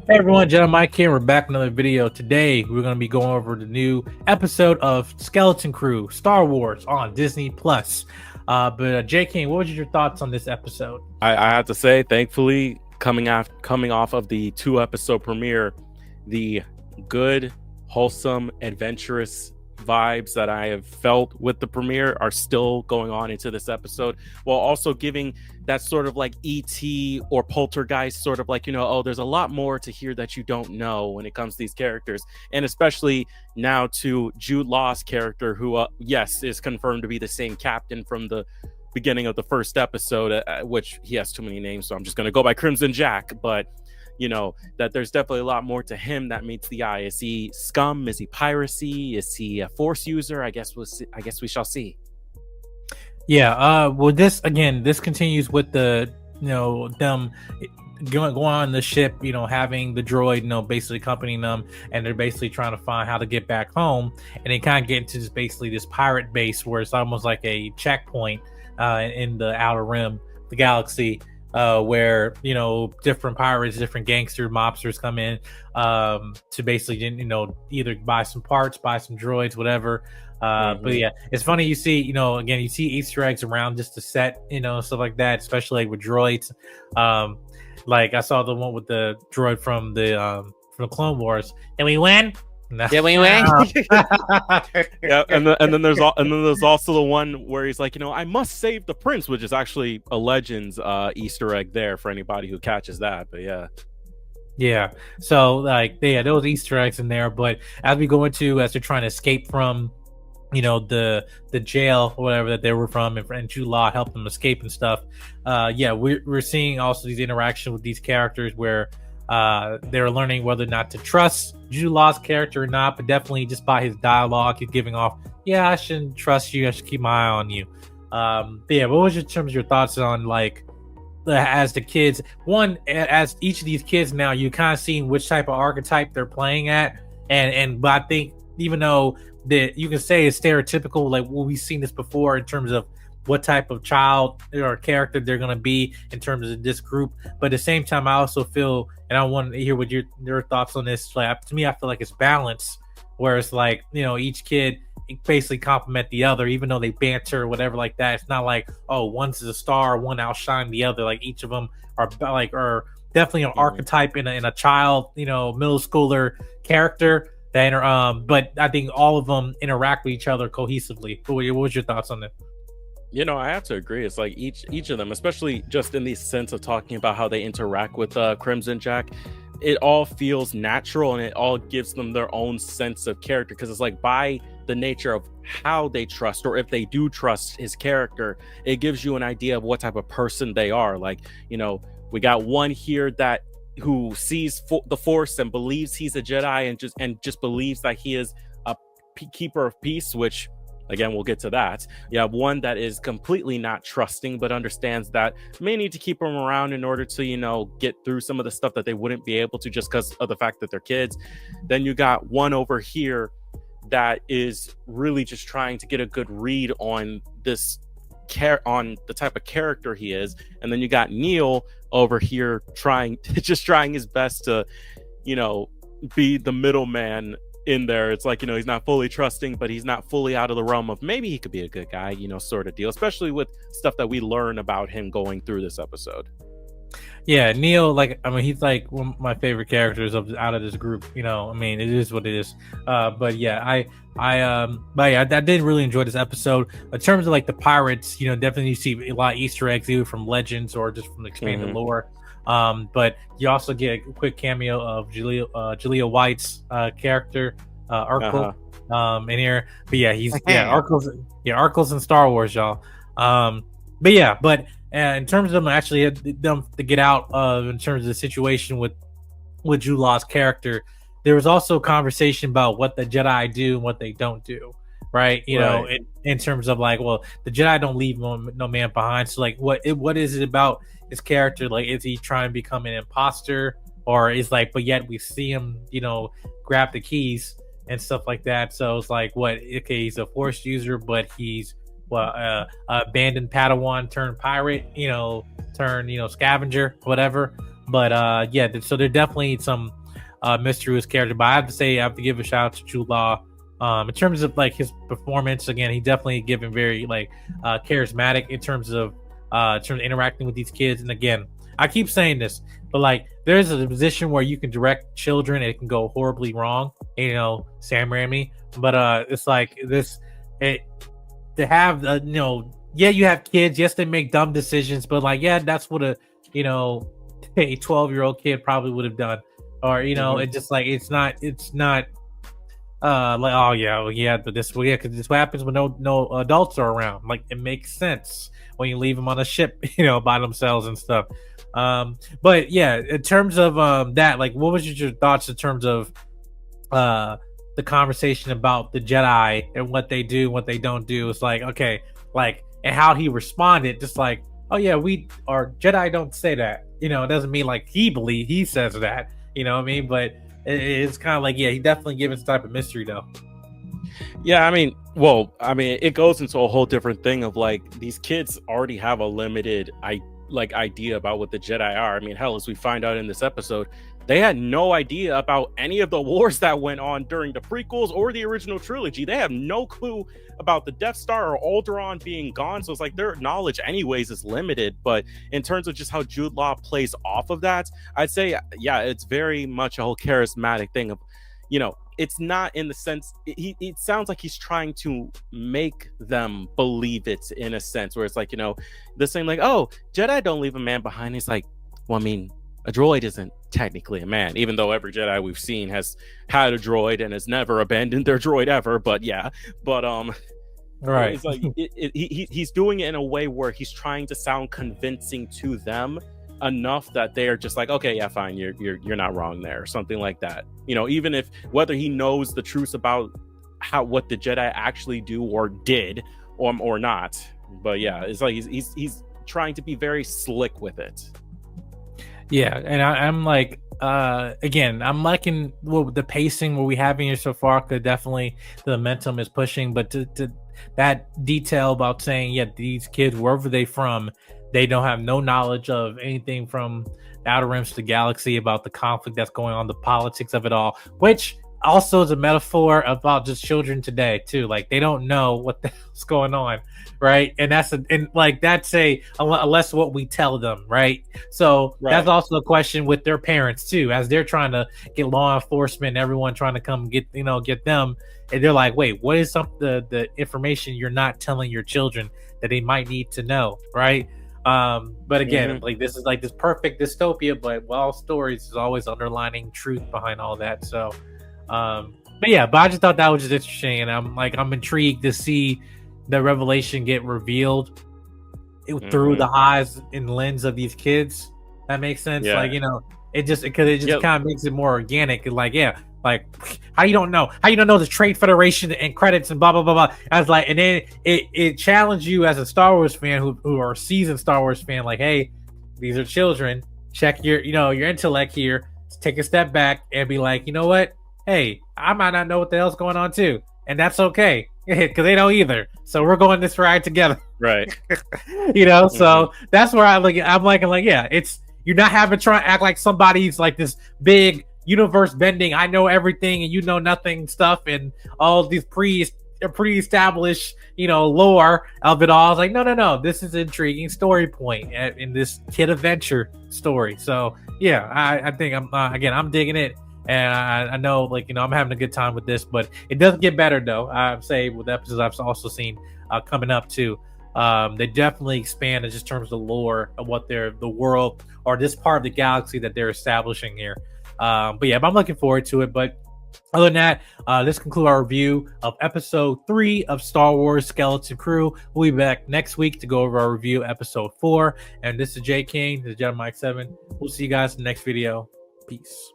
Hey everyone, John Mike here. We're back with another video. Today we're going to be going over the new episode of Skeleton Crew Star Wars on Disney Plus. Jking, what was your thoughts on this episode? I have to say, thankfully, coming off of the 2-episode premiere, the good, wholesome, adventurous vibes that I have felt with the premiere are still going on into this episode, while also giving that sort of like ET or Poltergeist sort of like, there's a lot more to hear that you don't know when it comes to these characters, and especially now to Jude Law's character, who yes, is confirmed to be the same captain from the beginning of the first episode, which he has too many names, so I'm just going to go by Crimson Jack. But that there's definitely a lot more to him that meets the eye. Is he scum? Is he piracy? Is he a force user? I guess we shall see. Yeah. Well, this continues with the them going on the ship, having the droid, basically accompanying them, and they're basically trying to find how to get back home, and they kind of get into this pirate base where it's almost like a checkpoint in the outer rim, the galaxy. Where different pirates, different gangster mobsters come in to basically either buy some parts, buy some droids, whatever. But yeah, it's funny, you see you see Easter eggs around just the set, stuff like that, especially like with droids. Like I saw the one with the droid from the Clone Wars. Did we win? Did we win? Yeah, and then there's also the one where he's like, I must save the prince, which is actually a Legends Easter egg there for anybody who catches that. But yeah, so like those Easter eggs in there. But as they're trying to escape from the jail or whatever that they were from, and Jude Law helped them escape and stuff. We're seeing also these interactions with these characters where they're learning whether or not to trust Jude Law's character or not, but definitely just by his dialogue, he's giving off, I shouldn't trust you, I should keep my eye on you. What was your thoughts on like as the kids? One, as each of these kids now, you kind of seeing which type of archetype they're playing at, but I think even though that you can say it's stereotypical, like we've seen this before in terms of what type of child or character they're going to be in terms of this group, but at the same time I also feel, and I want to hear what your thoughts on this, like to me I feel like it's balanced, where it's like each kid basically complement the other, even though they banter or whatever like that. It's not like, oh, one's a star, one outshine the other. Like each of them are definitely an archetype in a child, middle schooler character that but I think all of them interact with each other cohesively. What was your thoughts on that? I have to agree. It's like each of them, especially just in the sense of talking about how they interact with Crimson Jack, it all feels natural and it all gives them their own sense of character, because it's like by the nature of how they trust, or if they do trust his character, it gives you an idea of what type of person they are. Like, we got one here who sees the Force and believes he's a Jedi and just believes that he is a keeper of peace, which again, we'll get to that. You have one that is completely not trusting, but understands that may need to keep them around in order to, get through some of the stuff that they wouldn't be able to just because of the fact that they're kids. Then you got one over here that is really just trying to get a good read on on the type of character he is. And then you got Neil over here trying his best to, be the middleman in there. It's like, he's not fully trusting, but he's not fully out of the realm of maybe he could be a good guy, sort of deal, especially with stuff that we learn about him going through this episode. Yeah, Neil, he's like one of my favorite characters out of this group. It is what it is. But yeah, I did really enjoy this episode. In terms of like the pirates, definitely you see a lot of Easter eggs either from Legends or just from the expanded lore. But you also get a quick cameo of Julia White's character, Urkel, in here. But yeah, Urkel's in Star Wars, y'all. But in terms of them to get out of, in terms of the situation with Jude Law's character, there was also conversation about what the Jedi do and what they don't do. Right, in terms of like, well, the Jedi don't leave no man behind. So like, what is it about his character? Like, is he trying to become an imposter, or is like, but yet we see him, grab the keys and stuff like that. So it's like, he's a Force user, but he's abandoned Padawan turned pirate, turned scavenger, whatever. But yeah, so there definitely some mystery with his character. But I have to say, I have to give a shout out to Jude Law. In terms of like his performance, again, he definitely given very like charismatic in terms of interacting with these kids. And again, I keep saying this, but like there's a position where you can direct children and it can go horribly wrong. You know, Sam Raimi, but it's like this. It to have yeah, you have kids. Yes, they make dumb decisions, but like yeah, that's what a you know a 12-year-old kid probably would have done, or it's just like it's not like oh yeah well, yeah but this well, yeah because this happens when no adults are around. Like it makes sense when you leave them on a ship by themselves and stuff. But yeah, in terms of that, like what was your thoughts in terms of uh the conversation about the Jedi and what they do, what they don't do? It's like okay, like and how he responded, just like oh yeah, we our Jedi don't say that. It doesn't mean like he says that. You know what I mean? But it's kind of like yeah, he definitely gives some type of mystery though. Yeah, I mean, it goes into a whole different thing of like these kids already have a limited idea about what the Jedi are. I mean, hell, as we find out in this episode, they had no idea about any of the wars that went on during the prequels or the original trilogy. They have no clue about the Death Star or Alderaan being gone. So it's like their knowledge anyways is limited. But in terms of just how Jude Law plays off of that, I'd say, yeah, it's very much a whole charismatic thing of, it's not in the sense, it sounds like he's trying to make them believe it in a sense where it's like, this thing like, oh, Jedi don't leave a man behind. He's like, well, I mean, a droid isn't technically a man, even though every Jedi we've seen has had a droid and has never abandoned their droid ever. But yeah, but Right. it's like he's doing it in a way where he's trying to sound convincing to them enough that they are just like, okay, yeah, fine, you're not wrong there, or something like that. Even if whether he knows the truth about what the Jedi actually do or did or not. But yeah, it's like he's trying to be very slick with it. Yeah, and I'm like, again, I'm liking the pacing what we have in here so far. Because definitely the momentum is pushing, but to that detail about saying, yeah, these kids, wherever they from, they don't have no knowledge of anything from the Outer Rims to the galaxy about the conflict that's going on, the politics of it all, which also is a metaphor about just children today too. Like they don't know what the hell's going on, right? And that's unless what we tell them, right? So Right. that's also a question with their parents too, as they're trying to get law enforcement, everyone trying to come get them, and they're like, wait, what is the information you're not telling your children that they might need to know, right? But again, like this is like this perfect dystopia, but well, stories is always underlining truth behind all that. So but I just thought that was just interesting, and I'm intrigued to see the revelation get revealed through the eyes and lens of these kids. That makes sense. Yeah. Like it just kind of makes it more organic. Like yeah, like how you don't know the Trade Federation and credits and blah blah blah blah. I was like, and then it challenged you as a Star Wars fan who are a seasoned Star Wars fan. Like, hey, these are children. Check your your intellect here. Take a step back and be like, you know what? Hey, I might not know what the hell's going on too, and that's okay because they don't either. So we're going this ride together, right? So that's where I'm like, yeah, it's you're not having to try and act like somebody's like this big universe bending, I know everything and you know nothing stuff, and all these pre-established lore of it all. I was like, no, this is an intriguing story point in this kid adventure story. So yeah, I think I'm digging it. And I know, I'm having a good time with this, but it doesn't get better though. I'd say with the episodes I've also seen coming up too, they definitely expand in just terms of the lore of what the world or this part of the galaxy that they're establishing here. But I'm looking forward to it. But other than that, let's conclude our review of episode 3 of Star Wars Skeleton Crew. We'll be back next week to go over our review episode 4. And this is Jking, this is Jedi Mike 7. We'll see you guys in the next video. Peace.